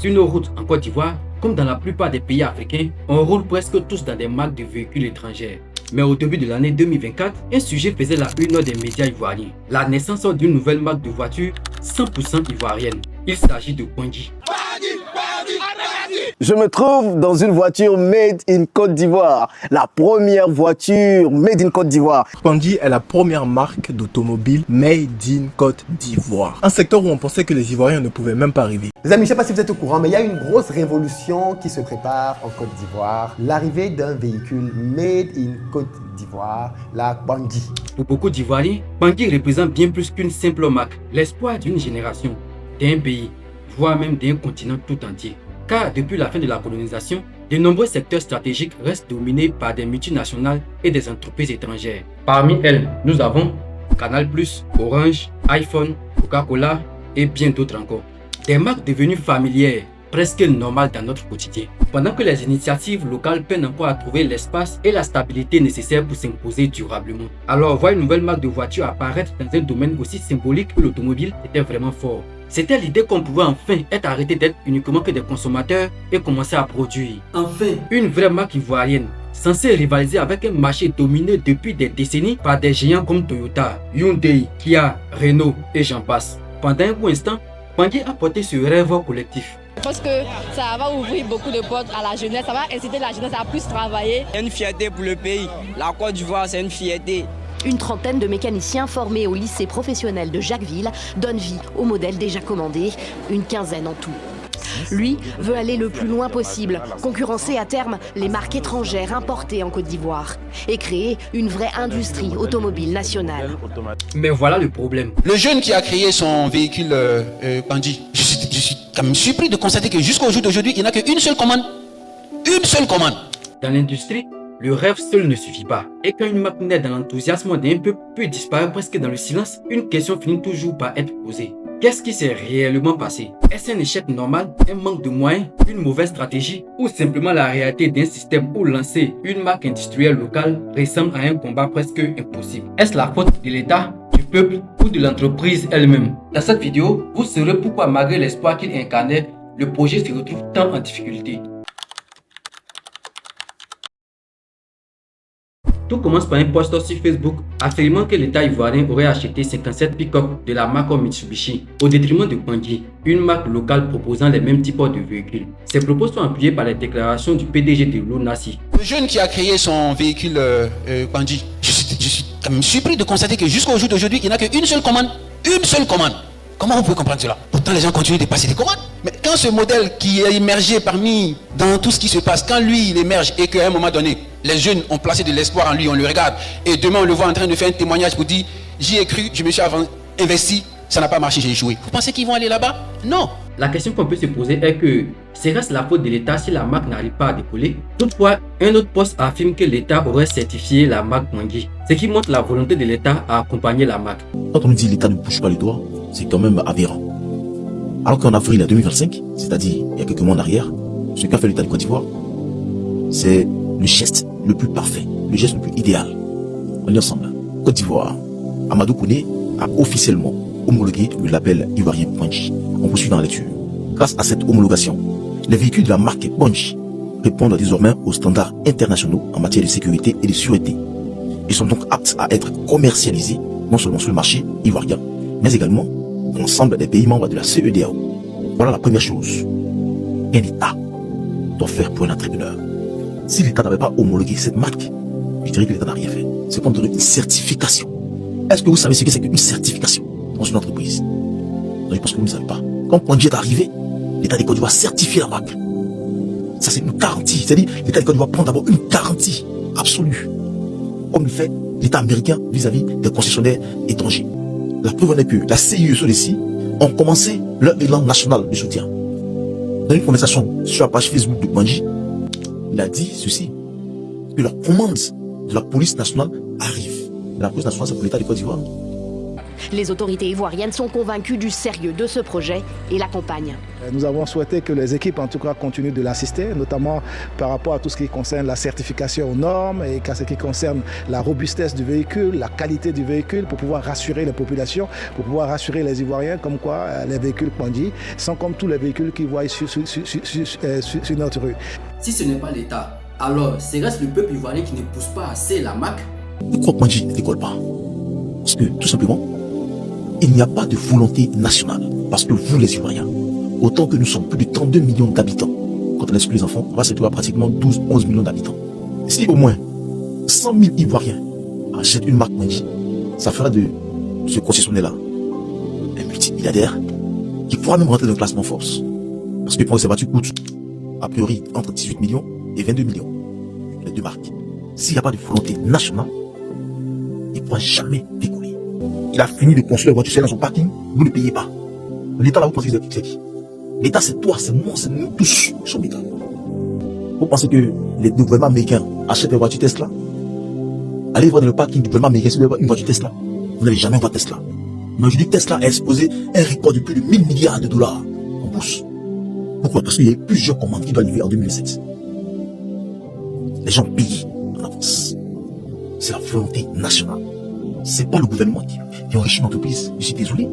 Sur nos routes en Côte d'Ivoire, comme dans la plupart des pays africains, on roule presque tous dans des marques de véhicules étrangères. Mais au début de l'année 2024, un sujet faisait la une des médias ivoiriens. La naissance d'une nouvelle marque de voiture 100% ivoirienne. Il s'agit de Pondji. Je me trouve dans une voiture made in Côte d'Ivoire. La première voiture made in Côte d'Ivoire. Pondji est la première marque d'automobile made in Côte d'Ivoire. Un secteur où on pensait que les Ivoiriens ne pouvaient même pas arriver. Les amis, je ne sais pas si vous êtes au courant, mais il y a une grosse révolution qui se prépare en Côte d'Ivoire. L'arrivée d'un véhicule made in Côte d'Ivoire, la Pondji. Pour beaucoup d'Ivoiriens, Pondji représente bien plus qu'une simple marque. L'espoir d'une génération, d'un pays, voire même d'un continent tout entier. Car depuis la fin de la colonisation, de nombreux secteurs stratégiques restent dominés par des multinationales et des entreprises étrangères. Parmi elles, nous avons Canal+, Orange, iPhone, Coca-Cola et bien d'autres encore. Des marques devenues familières, presque normales dans notre quotidien. Pendant que les initiatives locales peinent encore à trouver l'espace et la stabilité nécessaires pour s'imposer durablement. Alors voir une nouvelle marque de voiture apparaître dans un domaine aussi symbolique que l'automobile était vraiment fort. C'était l'idée qu'on pouvait enfin être arrêté d'être uniquement que des consommateurs et commencer à produire. Enfin, une vraie marque ivoirienne, censée rivaliser avec un marché dominé depuis des décennies par des géants comme Toyota, Hyundai, Kia, Renault et j'en passe. Pendant un court instant, Pondji a porté ce rêve collectif. Je pense que ça va ouvrir beaucoup de portes à la jeunesse, ça va inciter la jeunesse à plus travailler. C'est une fierté pour le pays. La Côte d'Ivoire, c'est une fierté. Une trentaine de mécaniciens formés au lycée professionnel de Jacquesville donnent vie au modèle déjà commandé, une quinzaine en tout. Lui veut aller le plus loin possible, concurrencer à terme les marques étrangères importées en Côte d'Ivoire et créer une vraie industrie automobile nationale. Mais voilà le problème. Le jeune qui a créé son véhicule Pondji, je suis quand même surpris de constater que jusqu'au jour d'aujourd'hui, il n'y n'a qu'une seule commande. Une seule commande. Dans l'industrie, le rêve seul ne suffit pas. Et quand une marque naît dans l'enthousiasme d'un peuple peut disparaître presque dans le silence, une question finit toujours par être posée. Qu'est-ce qui s'est réellement passé? Est-ce un échec normal, un manque de moyens, une mauvaise stratégie ou simplement la réalité d'un système où lancer une marque industrielle locale ressemble à un combat presque impossible? Est-ce la faute de l'État, du peuple ou de l'entreprise elle-même? Dans cette vidéo, vous saurez pourquoi malgré l'espoir qu'il incarnait, le projet se retrouve tant en difficulté. Tout commence par un post sur Facebook affirmant que l'État ivoirien aurait acheté 57 pick-up de la marque Mitsubishi au détriment de Pondji, une marque locale proposant les mêmes types de véhicules. Ces propos sont appuyés par les déclarations du PDG de l'ONACI. Le jeune qui a créé son véhicule Pondji, je suis quand même surpris de constater que jusqu'au jour d'aujourd'hui, il n'y n'a qu'une seule commande. Une seule commande. Comment vous pouvez comprendre cela? Pourtant, les gens continuent de passer des commandes. Mais quand ce modèle qui est immergé parmi dans tout ce qui se passe, quand lui, il émerge et qu'à un moment donné, les jeunes ont placé de l'espoir en lui, on le regarde, et demain, on le voit en train de faire un témoignage pour dire « J'y ai cru, je me suis investi, ça n'a pas marché, j'ai échoué ». Vous pensez qu'ils vont aller là-bas? Non. La question qu'on peut se poser est que serait-ce la faute de l'État si la marque n'arrive pas à décoller? Toutefois, un autre poste affirme que l'État aurait certifié la marque Pondji, ce qui montre la volonté de l'État à accompagner la marque. Quand on nous dit l'État ne bouge pas les doigts, c'est quand même aberrant. Alors qu'en avril 2025, c'est-à-dire il y a quelques mois en arrière, ce qu'a fait l'État de Côte d'Ivoire, c'est le geste le plus parfait, le geste le plus idéal. On est ensemble. Côte d'Ivoire, Amadou Kouné a officiellement homologué le label ivoirien Pondji. On poursuit dans la lecture. Grâce à cette homologation, les véhicules de la marque Pondji répondent désormais aux standards internationaux en matière de sécurité et de sûreté. Ils sont donc aptes à être commercialisés non seulement sur le marché ivoirien, mais également dans l'ensemble des pays membres de la CEDEAO. Voilà la première chose qu'un État doit faire pour un entrepreneur. Si l'État n'avait pas homologué cette marque, je dirais que l'État n'a rien fait. C'est comme donner une certification. Est-ce que vous savez ce que c'est qu'une certification dans une entreprise? Non, je pense que vous ne savez pas. Quand Pondji est arrivé, l'État de Côte d'Ivoire certifie la marque. Ça, c'est une garantie. C'est-à-dire, l'État de Côte d'Ivoire prend d'abord une garantie absolue, comme le fait l'État américain vis-à-vis des concessionnaires étrangers. La preuve en est que la CIE sur les sites ont commencé leur élan national de soutien. Dans une conversation sur la page Facebook de Pondji, il a dit ceci, que la commande de la police nationale arrive. La police nationale, c'est pour l'État de Côte d'Ivoire. Les autorités ivoiriennes sont convaincues du sérieux de ce projet et l'accompagnent. Nous avons souhaité que les équipes en tout cas continuent de l'assister, notamment par rapport à tout ce qui concerne la certification aux normes et à ce qui concerne la robustesse du véhicule, la qualité du véhicule, pour pouvoir rassurer les populations, pour pouvoir rassurer les Ivoiriens comme quoi les véhicules Kwanji sont comme tous les véhicules qu'ils voient sur notre rue. Si ce n'est pas l'État, alors serait-ce le peuple ivoirien qui ne pousse pas assez la marque? Pourquoi Kwanji ne décolle pas? Parce que tout simplement, il n'y a pas de volonté nationale. Parce que vous les Ivoiriens, autant que nous sommes plus de 32 millions d'habitants, quand on exclut les enfants, on va se trouver à pratiquement 12-11 millions d'habitants. Si au moins 100 000 Ivoiriens achètent une marque Kwanji, ça fera de ce concessionnaire-là un multimilliardaire qui pourra même rentrer dans le classement force. Parce que pour ces voitures coûtent a priori entre 18 millions et 22 millions. Les deux marques. S'il n'y a pas de volonté nationale, il ne pourra jamais décoller. Il a fini de construire la voiture, c'est dans son parking, vous ne payez pas. L'État là, vous pensez que c'est qui? L'État c'est toi, c'est moi, c'est nous tous, nous sommes l'État. Vous pensez que les gouvernements américains achètent des voitures Tesla? Allez voir dans le parking du gouvernement américain, si vous avez une voiture Tesla, vous n'allez jamais voir Tesla. Mais aujourd'hui, Tesla a exposé un record de plus de 1000 milliards de dollars en bourse. Pourquoi? Parce qu'il y a eu plusieurs commandes qui doivent arriver en 2007. Les gens payent en avance. C'est la volonté nationale. C'est pas le gouvernement qui enrichit une entreprise. Je suis désolé.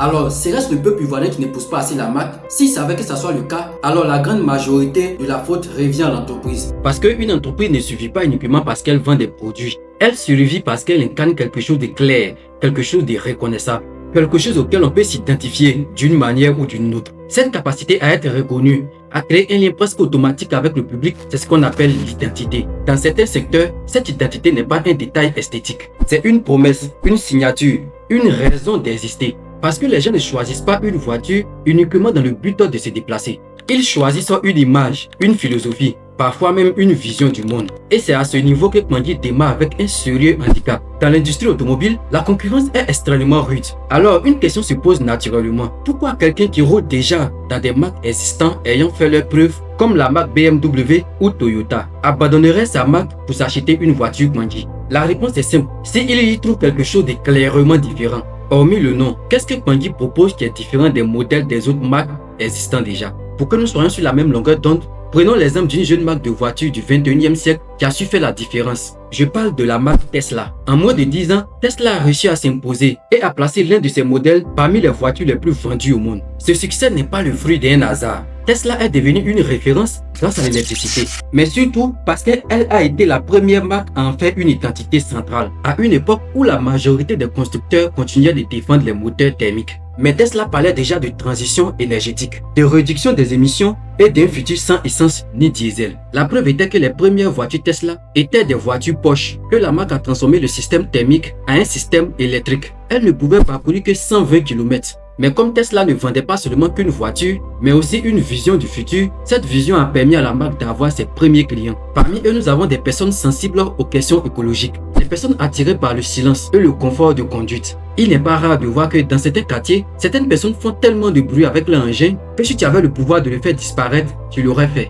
Alors, serait-ce le peuple ivoirien qui ne pousse pas assez la marque? S'il savait que ça soit le cas, alors la grande majorité de la faute revient à l'entreprise. Parce qu'une entreprise ne survit pas uniquement parce qu'elle vend des produits. Elle survit parce qu'elle incarne quelque chose de clair, quelque chose de reconnaissable, quelque chose auquel on peut s'identifier d'une manière ou d'une autre. Cette capacité à être reconnue, à créer un lien presque automatique avec le public, c'est ce qu'on appelle l'identité. Dans certains secteurs, cette identité n'est pas un détail esthétique. C'est une promesse, une signature, une raison d'exister. Parce que les gens ne choisissent pas une voiture uniquement dans le but de se déplacer. Ils choisissent une image, une philosophie, parfois même une vision du monde. Et c'est à ce niveau que Kwanji démarre avec un sérieux handicap. Dans l'industrie automobile, la concurrence est extrêmement rude. Alors une question se pose naturellement. Pourquoi quelqu'un qui roule déjà dans des marques existantes ayant fait leurs preuves, comme la marque BMW ou Toyota, abandonnerait sa marque pour s'acheter une voiture Kwanji? La réponse est simple. S'il y trouve quelque chose de clairement différent. Hormis le nom, qu'est-ce que Kwanji propose qui est différent des modèles des autres marques existantes déjà? Pour que nous soyons sur la même longueur d'onde, prenons l'exemple d'une jeune marque de voiture du 21e siècle qui a su faire la différence. Je parle de la marque Tesla. En moins de 10 ans, Tesla a réussi à s'imposer et à placer l'un de ses modèles parmi les voitures les plus vendues au monde. Ce succès n'est pas le fruit d'un hasard. Tesla est devenue une référence grâce à l'électricité, mais surtout parce qu'elle a été la première marque à en faire une identité centrale, à une époque où la majorité des constructeurs continuaient de défendre les moteurs thermiques. Mais Tesla parlait déjà de transition énergétique, de réduction des émissions et d'un futur sans essence ni diesel. La preuve était que les premières voitures Tesla étaient des voitures Porsche, que la marque a transformé le système thermique en un système électrique. Elle ne pouvait parcourir que 120 km. Mais comme Tesla ne vendait pas seulement qu'une voiture, mais aussi une vision du futur, cette vision a permis à la marque d'avoir ses premiers clients. Parmi eux, nous avons des personnes sensibles aux questions écologiques, des personnes attirées par le silence et le confort de conduite. Il n'est pas rare de voir que dans certains quartiers, certaines personnes font tellement de bruit avec leur engin que si tu avais le pouvoir de le faire disparaître, tu l'aurais fait.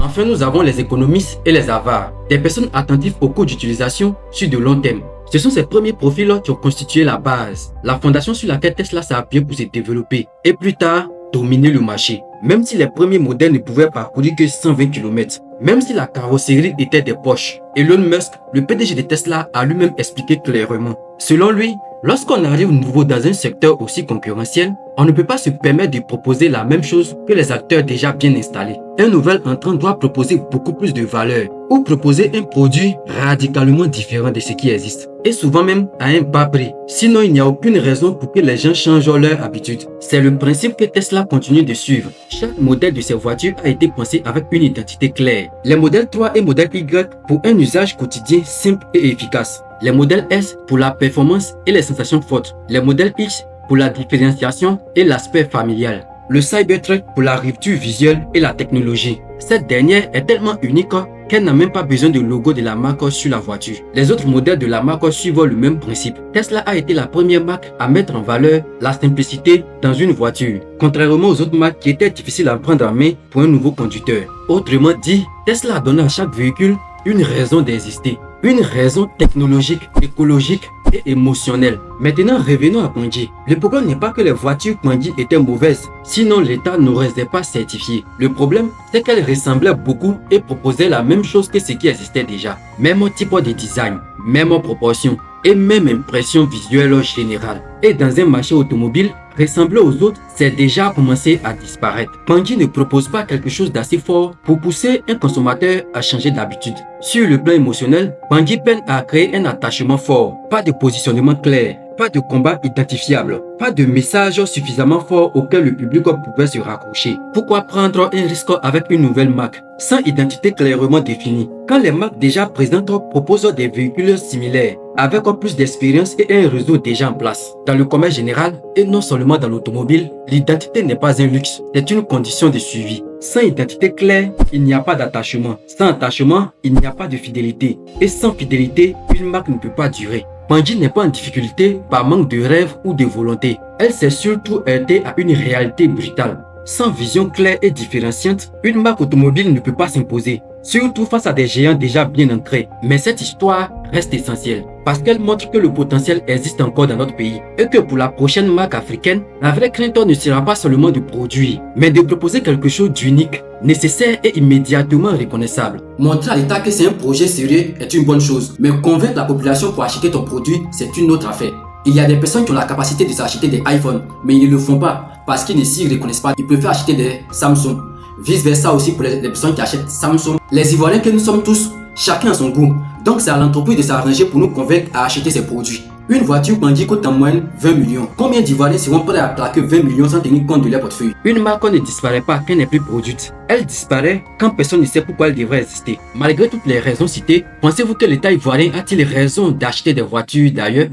Enfin, nous avons les économistes et les avares, des personnes attentives au coût d'utilisation sur de long terme. Ce sont ces premiers profils qui ont constitué la base, la fondation sur laquelle Tesla s'est appuyé pour se développer et plus tard dominer le marché. Même si les premiers modèles ne pouvaient parcourir que 120 km, même si la carrosserie était des Porsche, Elon Musk, le PDG de Tesla, a lui-même expliqué clairement. Selon lui, lorsqu'on arrive nouveau dans un secteur aussi concurrentiel, on ne peut pas se permettre de proposer la même chose que les acteurs déjà bien installés. Un nouvel entrant doit proposer beaucoup plus de valeur ou proposer un produit radicalement différent de ce qui existe et souvent même à un bas prix. Sinon, il n'y a aucune raison pour que les gens changent leur habitude. C'est le principe que Tesla continue de suivre. Chaque modèle de ces voitures a été pensé avec une identité claire. Les modèles 3 et modèle Y pour un usage quotidien simple et efficace. Les modèles S pour la performance et les sensations fortes. Les modèles X pour la différenciation et l'aspect familial. le Cybertruck pour la rupture visuelle et la technologie. Cette dernière est tellement unique qu'elle n'a même pas besoin de logo de la marque sur la voiture. Les autres modèles de la marque suivent le même principe. Tesla a été la première marque à mettre en valeur la simplicité dans une voiture, contrairement aux autres marques qui étaient difficiles à prendre en main pour un nouveau conducteur. Autrement dit, Tesla a donné à chaque véhicule une raison d'exister. Une raison technologique, écologique et émotionnelle. Maintenant, revenons à Kwanji. Le problème n'est pas que les voitures Kwanji étaient mauvaises, sinon l'État n'aurait pas certifié. Le problème, c'est qu'elles ressemblaient beaucoup et proposaient la même chose que ce qui existait déjà. Même type de design, même proportion et même impression visuelle générale. Et dans un marché automobile, ressembler aux autres, c'est déjà commencé à disparaître. Kwanji ne propose pas quelque chose d'assez fort pour pousser un consommateur à changer d'habitude. Sur le plan émotionnel, Kwanji peine à créer un attachement fort, pas de positionnement clair, pas de combat identifiable, pas de message suffisamment fort auquel le public pouvait se raccrocher. Pourquoi prendre un risque avec une nouvelle marque sans identité clairement définie, quand les marques déjà présentes proposent des véhicules similaires avec plus d'expérience et un réseau déjà en place? Dans le commerce général et non seulement dans l'automobile, l'identité n'est pas un luxe, c'est une condition de suivi. Sans identité claire, il n'y a pas d'attachement. Sans attachement, il n'y a pas de fidélité. Et sans fidélité, une marque ne peut pas durer. Kwanji n'est pas en difficulté par manque de rêve ou de volonté. Elle s'est surtout heurtée à une réalité brutale. Sans vision claire et différenciante, une marque automobile ne peut pas s'imposer, surtout face à des géants déjà bien ancrés. Mais cette histoire reste essentielle parce qu'elle montre que le potentiel existe encore dans notre pays et que pour la prochaine marque africaine, la vraie crainte ne sera pas seulement de produire, mais de proposer quelque chose d'unique, nécessaire et immédiatement reconnaissable. Montrer à l'État que c'est un projet sérieux est une bonne chose, mais convaincre la population pour acheter ton produit, c'est une autre affaire. Il y a des personnes qui ont la capacité de s'acheter des iPhones, mais ils ne le font pas parce qu'ils ne s'y reconnaissent pas. Ils préfèrent acheter des Samsung. Vice versa aussi pour les personnes qui achètent Samsung. Les Ivoiriens que nous sommes tous, chacun a son goût. Donc c'est à l'entreprise de s'arranger pour nous convaincre à acheter ces produits. Une voiture Kwanji coûte en moyenne 20 millions. Combien d'Ivoiriens seront prêts à claquer 20 millions sans tenir compte de leur portefeuille? Une marque ne disparaît pas quand elle n'est plus produite. Elle disparaît quand personne ne sait pourquoi elle devrait exister. Malgré toutes les raisons citées, pensez-vous que l'État ivoirien a-t-il raison d'acheter des voitures d'ailleurs?